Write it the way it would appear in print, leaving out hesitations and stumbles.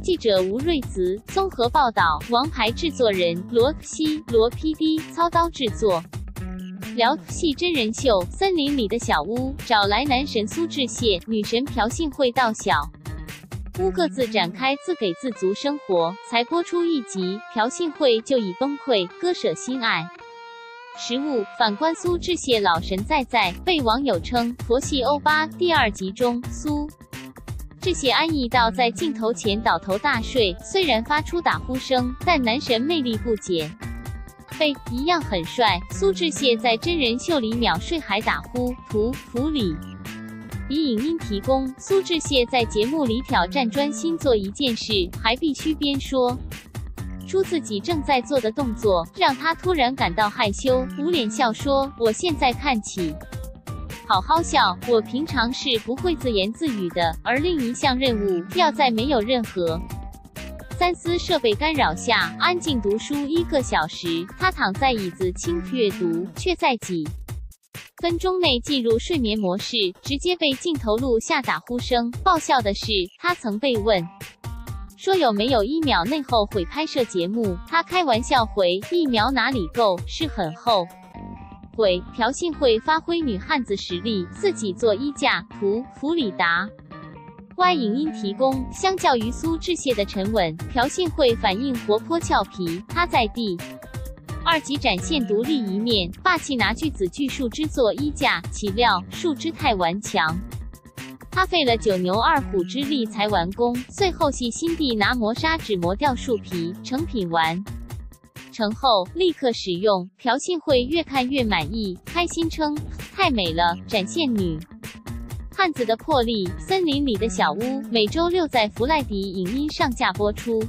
记者吴瑞慈综合报道，王牌制作人罗PD操刀制作。聊戏真人秀《森林里的小屋》，找来男神苏志燮、女神朴信惠到小屋各自展开自给自足生活。才播出1集，朴信惠就已崩溃，割舍心爱。实物反观苏志燮老神在，被网友称佛系欧巴。第2集中，苏志燮安逸到在镜头前倒头大睡，虽然发出打呼声，但男神魅力不减。被一样很帅，苏志燮在真人秀里秒睡还打呼，图里。以影音提供，苏志燮在节目里挑战专心做一件事，还必须边说出自己正在做的动作，让他突然感到害羞，捂脸笑说：“我现在看起好好笑，我平常是不会自言自语的。”而另一项任务，要在没有任何3C设备干扰下，安静读书1个小时。他躺在椅子轻阅读，却在几分钟内进入睡眠模式，直接被镜头录下打呼声。爆笑的是，他曾被问说有没有1秒内后悔拍摄节目，他开玩笑回：1秒哪里够，是很后悔。朴信惠发挥女汉子实力，自己做衣架，弗里达。Y 影音提供，相较于苏志燮的沉稳，朴信惠反应活泼俏皮。她在第2集展现独立一面，霸气拿锯子锯树枝做衣架，岂料树枝太顽强，她费了9牛2虎之力才完工，最后细心地拿磨砂纸磨掉树皮，成品完成后立刻使用。朴信惠越看越满意，开心称太美了，展现女汉子的魄力。森林里的小屋每周6在弗赖迪影音上架播出。